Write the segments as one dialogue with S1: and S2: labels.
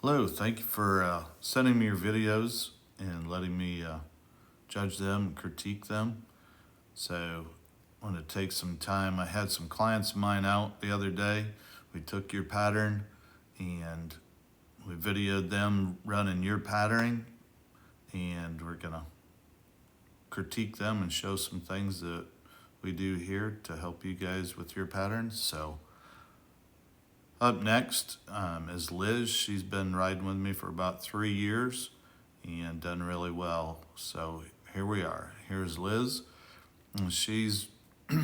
S1: Hello, thank you for sending me your videos and letting me judge them and critique them. So I want to take some time. I had some clients of mine out the other day. We took your pattern and we videoed them running your pattern, and we're going to critique them and show some things that we do here to help you guys with your patterns. So up next is Liz. She's been riding with me for about 3 years and done really well. So here we are. Here's Liz. And she's got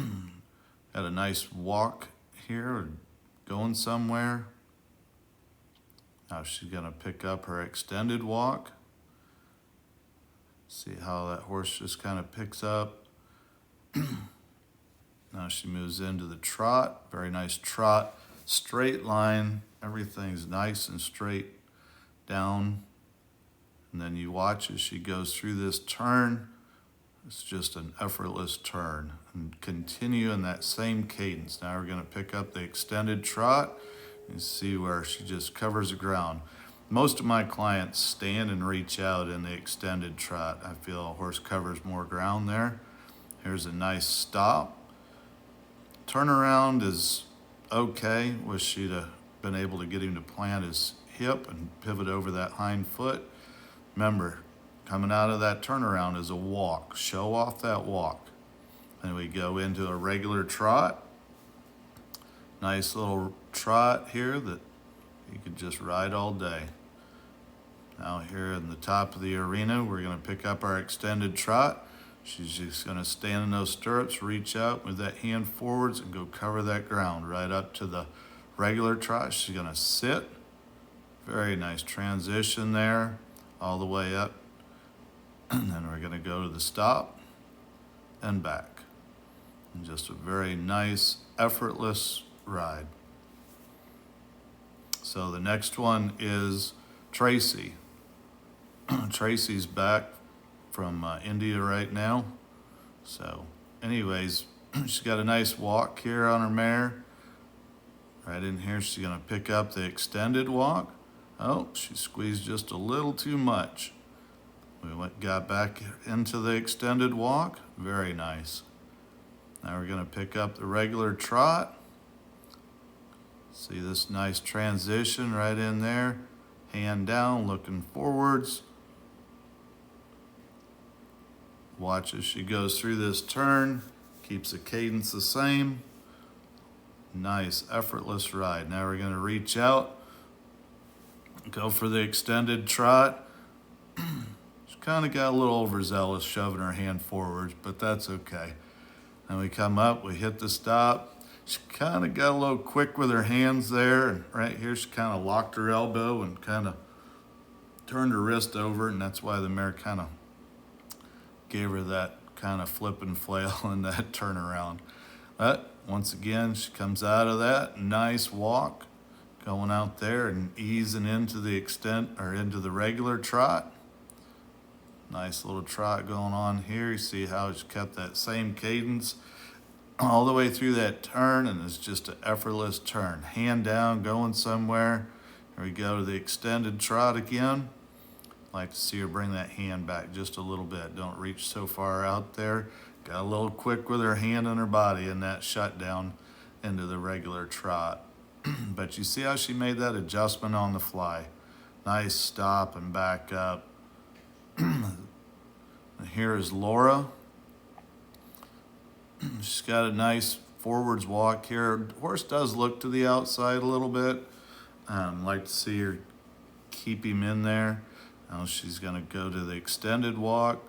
S1: a nice walk here, going somewhere. Now she's gonna pick up her extended walk. See how that horse just kind of picks up. Now she moves into the trot. Very nice trot. Straight line. Everything's nice and straight down. And then you watch as she goes through this turn. It's just an effortless turn. And continue in that same cadence. Now we're going to pick up the extended trot. You see where she just covers the ground. Most of my clients stand and reach out in the extended trot. I feel a horse covers more ground there. Here's a nice stop. Turnaround is okay. Wish she'd have been able to get him to plant his hip and pivot over that hind foot. Remember, coming out of that turnaround is a walk. Show off that walk. And we go into a regular trot. Nice little trot here that you could just ride all day. Now here in the top of the arena, we're going to pick up our extended trot. She's just going to stand in those stirrups, reach out with that hand forwards and go cover that ground right up to the regular trot. She's going to sit. Very nice transition there, all the way up. And then we're going to go to the stop and back. And just a very nice, effortless ride. So the next one is Tracy. Tracy's back from India right now. So anyways, she's got a nice walk here on her mare. Right in here, she's gonna pick up the extended walk. Oh, she squeezed just a little too much. Got back into the extended walk. Very nice. Now we're gonna pick up the regular trot. See this nice transition right in there. Hand down, looking forwards. Watch as she goes through this turn. Keeps the cadence the same. Nice, effortless ride. Now we're gonna reach out. Go for the extended trot. She kind of got a little overzealous shoving her hand forwards, but that's okay. Then we come up, we hit the stop. She kind of got a little quick with her hands there, and right here she kind of locked her elbow and kind of turned her wrist over, and that's why the mare kind of gave her that kind of flip and flail in that turnaround. But once again, she comes out of that nice walk, going out there and easing into the into the regular trot. Nice little trot going on here. You see how she kept that same cadence all the way through that turn, and it's just an effortless turn. Hand down, going somewhere. Here we go to the extended trot again. Like to see her bring that hand back just a little bit. Don't reach so far out there. Got a little quick with her hand on her body in that shutdown into the regular trot. But you see how she made that adjustment on the fly. Nice stop and back up. Here is Laura. She's got a nice forwards walk here. The horse does look to the outside a little bit. Like to see her keep him in there. Now she's gonna go to the extended walk.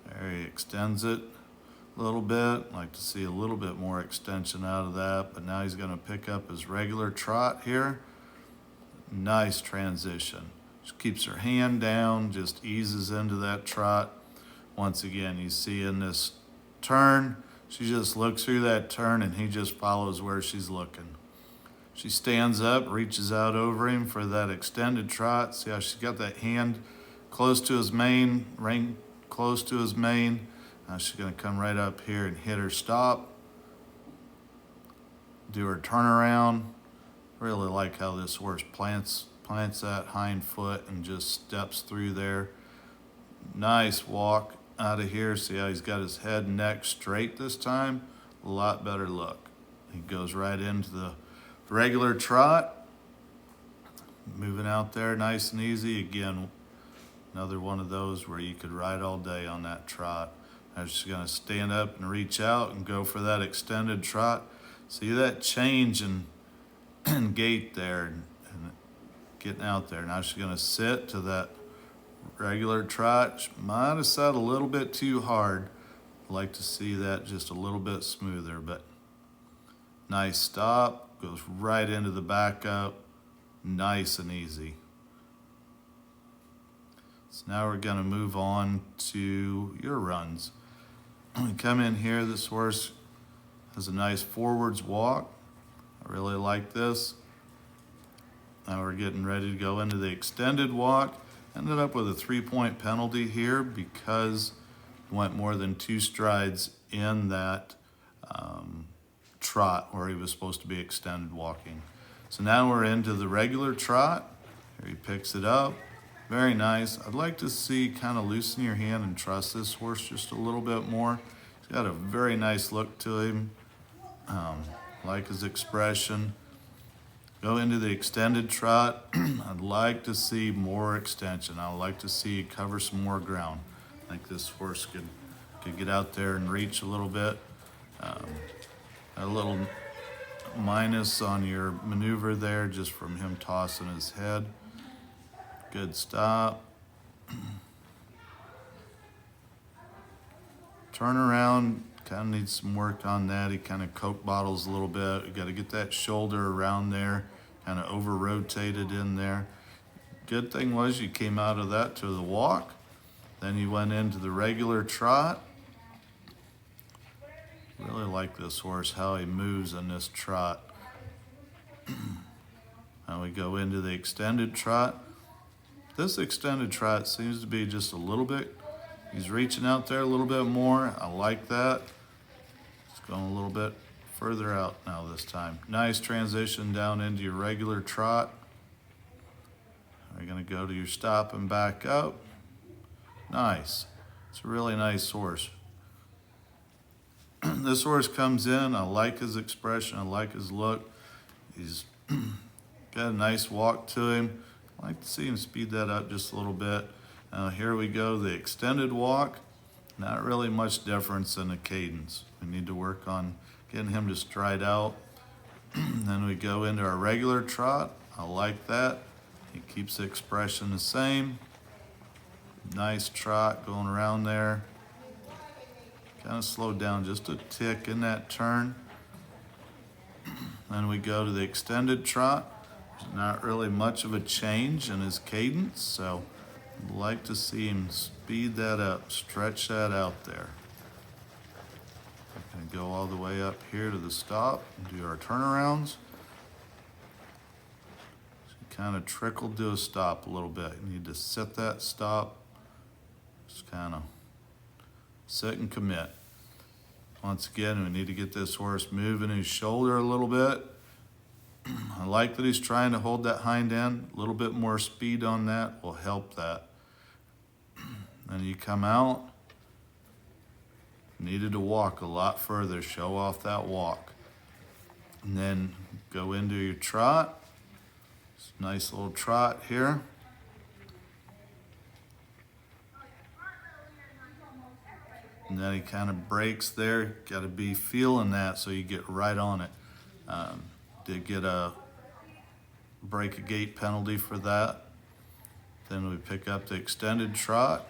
S1: There he extends it a little bit. Like to see a little bit more extension out of that, but now he's gonna pick up his regular trot here. Nice transition. She keeps her hand down, just eases into that trot. Once again, you see in this turn, she just looks through that turn and he just follows where she's looking. She stands up, reaches out over him for that extended trot. See how she's got that hand close to his mane, ring close to his mane. Now she's gonna come right up here and hit her stop. Do her turnaround. Really like how this horse plants plants that hind foot and just steps through there. Nice walk out of here. See how he's got his head and neck straight this time? A lot better look. He goes right into the regular trot. Moving out there nice and easy. Again, another one of those where you could ride all day on that trot. I'm just going to stand up and reach out and go for that extended trot. See that change in gait there and getting out there. Now she's going to sit to that regular trot. She might have sat a little bit too hard. I'd like to see that just a little bit smoother, but nice stop. Goes right into the back up. Nice and easy. So now we're going to move on to your runs. When you come in here, this horse has a nice forwards walk. I really like this. Now we're getting ready to go into the extended walk. Ended up with a 3-point penalty here because he went more than 2 strides in that trot where he was supposed to be extended walking. So now we're into the regular trot. Here he picks it up. Very nice. I'd like to see kind of loosen your hand and trust this horse just a little bit more. He's got a very nice look to him. Like his expression. Go into the extended trot. I'd like to see more extension. I'd like to see cover some more ground. I think this horse could get out there and reach a little bit. A little minus on your maneuver there just from him tossing his head. Good stop. Turn around, kind of needs some work on that. He kind of coke bottles a little bit. You got to get that shoulder around there, kind of over rotated in there. Good thing was you came out of that to the walk. Then you went into the regular trot. Really like this horse, how he moves in this trot. Now we go into the extended trot. This extended trot seems to be just a little bit, he's reaching out there a little bit more. I like that. It's going a little bit further out now this time. Nice transition down into your regular trot. We're going to go to your stop and back up. Nice. It's a really nice horse. This horse comes in. I like his expression. I like his look. He's got a nice walk to him. I like to see him speed that up just a little bit. Here we go, the extended walk. Not really much difference in the cadence. We need to work on getting him to stride out. Then we go into our regular trot. I like that. He keeps the expression the same. Nice trot going around there. Kind of slowed down just a tick in that turn. Then we go to the extended trot. There's not really much of a change in his cadence, so I'd like to see him speed that up, stretch that out there. We're going to go all the way up here to the stop and do our turnarounds. So kind of trickled to a stop a little bit. You need to set that stop. Just kind of sit and commit. Once again, we need to get this horse moving his shoulder a little bit. I like that he's trying to hold that hind end. A little bit more speed on that will help that. Then you come out. Needed to walk a lot further. Show off that walk. And then go into your trot. It's a nice little trot here. And then he kind of breaks there. Got to be feeling that so you get right on it. Did get a break a gait penalty for that. Then we pick up the extended trot.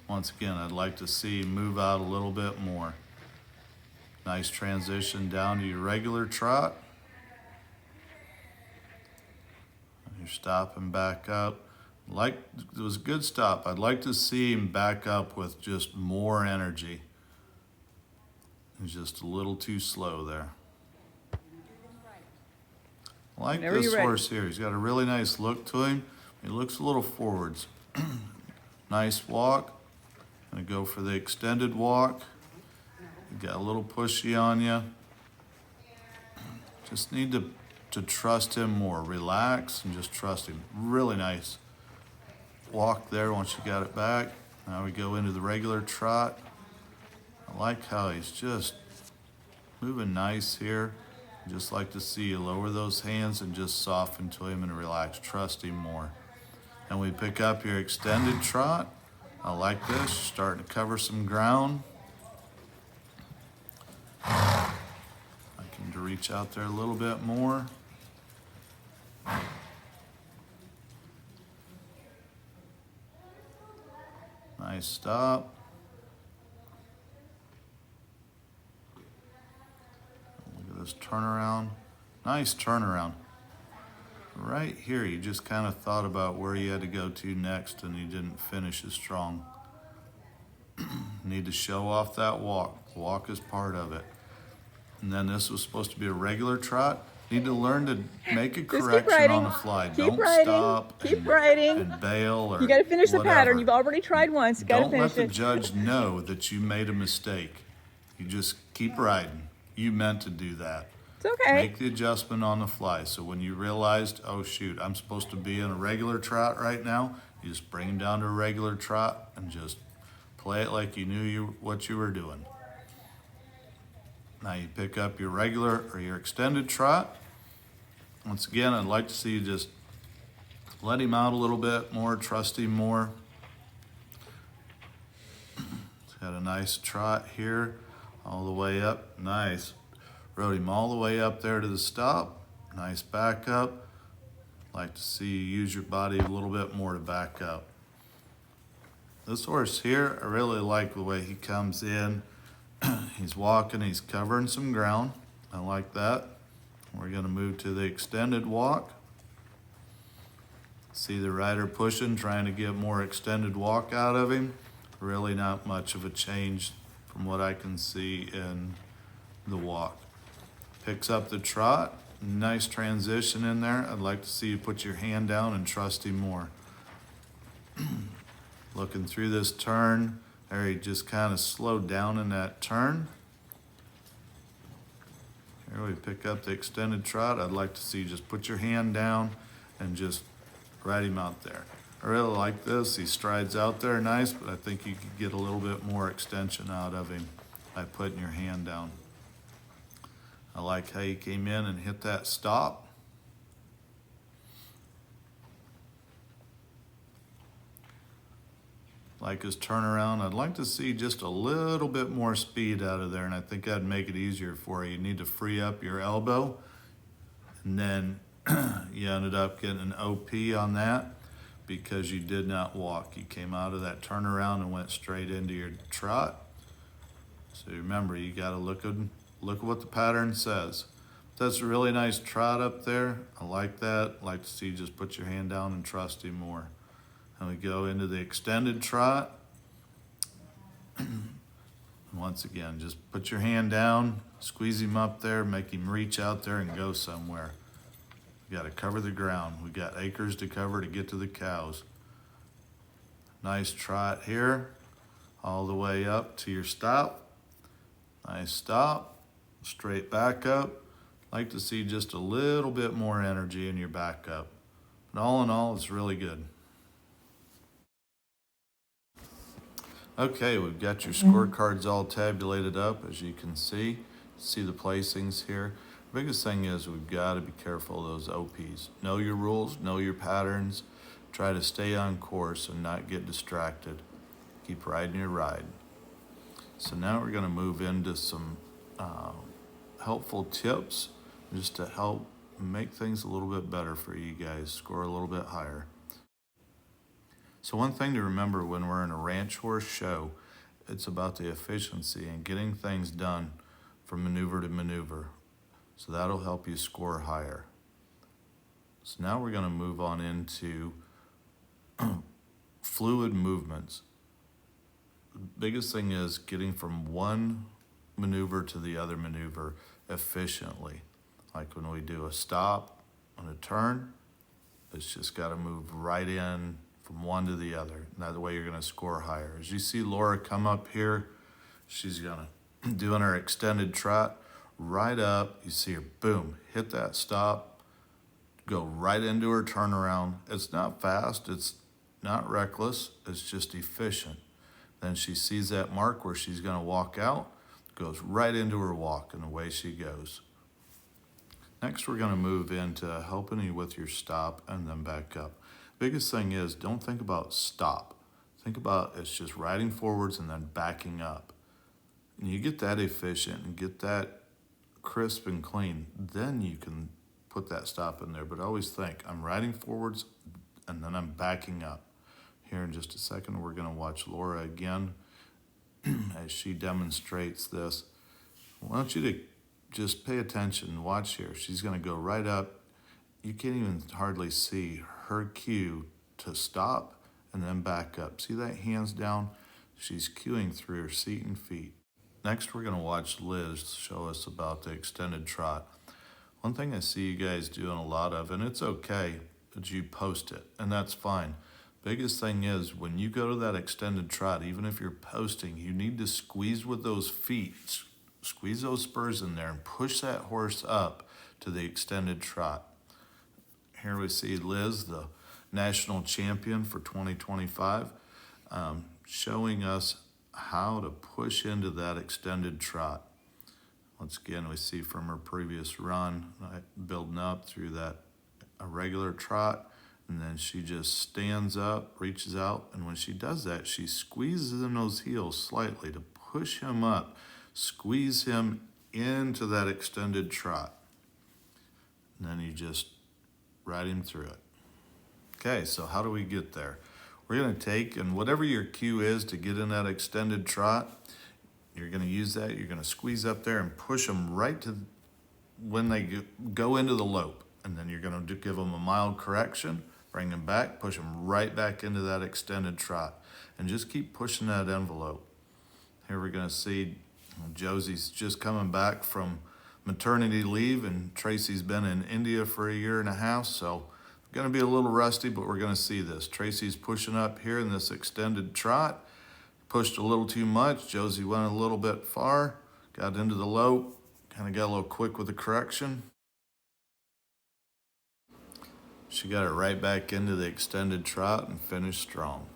S1: Once again, I'd like to see him move out a little bit more. Nice transition down to your regular trot. You're stopping back up. It was a good stop. I'd like to see him back up with just more energy. He's just a little too slow there. I like this horse here. He's got a really nice look to him. He looks a little forwards. Nice walk. Gonna go for the extended walk. You got a little pushy on you. Just need to to trust him more. Relax and just trust him. Really nice walk there once you got it back. Now we go into the regular trot. I like how he's just moving nice here. Just like to see you lower those hands and just soften to him and relax. Trust him more. And we pick up your extended trot. I like this, starting to cover some ground. I can reach out there a little bit more. Nice stop. Look at this turnaround. Nice turnaround. Right here, you just kind of thought about where you had to go to next and you didn't finish as strong. Need to show off that walk. Walk is part of it. And then this was supposed to be a regular trot. Need to learn to make a correction on the fly. Don't stop and bail or
S2: you got to finish the
S1: whatever.
S2: pattern. You've already tried once. You got to
S1: Don't
S2: finish
S1: let the
S2: it.
S1: judge know that you made a mistake. You just keep riding. You meant to do that.
S2: It's okay.
S1: Make the adjustment on the fly. So when you realized, oh shoot, I'm supposed to be in a regular trot right now, you just bring him down to a regular trot and just play it like you knew what you were doing. Now you pick up your regular or your extended trot. Once again, I'd like to see you just let him out a little bit more, trust him more. He's got a nice trot here, all the way up. Nice. Rode him all the way up there to the stop. Nice back up. Like to see you use your body a little bit more to back up. This horse here, I really like the way he comes in. He's walking, he's covering some ground. I like that. We're gonna move to the extended walk. See the rider pushing, trying to get more extended walk out of him. Really not much of a change from what I can see in the walk. Picks up the trot, nice transition in there. I'd like to see you put your hand down and trust him more. Looking through this turn, there he just kind of slowed down in that turn. Here we pick up the extended trot. I'd like to see you just put your hand down and just ride him out there. I really like this. He strides out there nice, but I think you could get a little bit more extension out of him by putting your hand down. I like how he came in and hit that stop. Like his turnaround. I'd like to see just a little bit more speed out of there, and I think that'd make it easier for you. You need to free up your elbow, and then you ended up getting an OP on that because you did not walk. You came out of that turnaround and went straight into your trot. So remember, you got to look at what the pattern says. That's a really nice trot up there. I like that. I'd like to see you just put your hand down and trust him more. And we go into the extended trot. Once again, just put your hand down, squeeze him up there, make him reach out there and go somewhere. We got to cover the ground. We got acres to cover to get to the cows. Nice trot here, all the way up to your stop. Nice stop, straight back up. Like to see just a little bit more energy in your back up. But all in all, it's really good. Okay, we've got your scorecards all tabulated up, as you can see. See the placings here. The biggest thing is we've got to be careful of those OPs. Know your rules, know your patterns. Try to stay on course and not get distracted. Keep riding your ride. So now we're going to move into some helpful tips just to help make things a little bit better for you guys, score a little bit higher. So one thing to remember when we're in a ranch horse show, it's about the efficiency and getting things done from maneuver to maneuver. So that'll help you score higher. So now we're going to move on into fluid movements. The biggest thing is getting from one maneuver to the other maneuver efficiently. Like when we do a stop on a turn, it's just got to move right in from one to the other. And that way you're going to score higher. As you see Laura come up here, she's going to doing her extended trot right up. You see her, boom, hit that stop, go right into her turnaround. It's not fast, it's not reckless, it's just efficient. Then she sees that mark where she's going to walk out, goes right into her walk, and away she goes. Next, we're going to move into helping you with your stop and then back up. Biggest thing is, don't think about stop. Think about it's just riding forwards and then backing up. And you get that efficient and get that crisp and clean, then you can put that stop in there. But always think, I'm riding forwards and then I'm backing up. Here in just a second, we're going to watch Laura again as she demonstrates this. I want you to just pay attention and watch here. She's going to go right up. You can't even hardly see her cue to stop and then back up. See that hands down? She's cueing through her seat and feet. Next, we're going to watch Liz show us about the extended trot. One thing I see you guys doing a lot of, and it's okay, that you post it, and that's fine. Biggest thing is when you go to that extended trot, even if you're posting, you need to squeeze with those feet, squeeze those spurs in there and push that horse up to the extended trot. Here we see Liz, the national champion for 2025, showing us how to push into that extended trot. Once again, we see from her previous run, building up through that a regular trot, and then she just stands up, reaches out, and when she does that, she squeezes in those heels slightly to push him up, squeeze him into that extended trot. And then you just ride him through it. Okay, so how do we get there? We're going to take, and whatever your cue is to get in that extended trot, you're going to use that. You're going to squeeze up there and push them right to when they go into the lope. And then you're going to give them a mild correction, bring them back, push them right back into that extended trot. And just keep pushing that envelope. Here we're going to see Josie's just coming back from maternity leave, and Tracy's been in India for 1.5 years, so going to be a little rusty, but we're going to see this. Tracy's pushing up here in this extended trot. Pushed a little too much. Josie went a little bit far, got into the lope, kind of got a little quick with the correction. She got it right back into the extended trot and finished strong.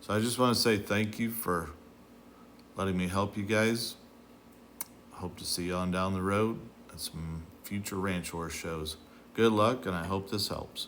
S1: So I just want to say thank you for letting me help you guys. Hope to see you on down the road at some future ranch horse shows. Good luck, and I hope this helps.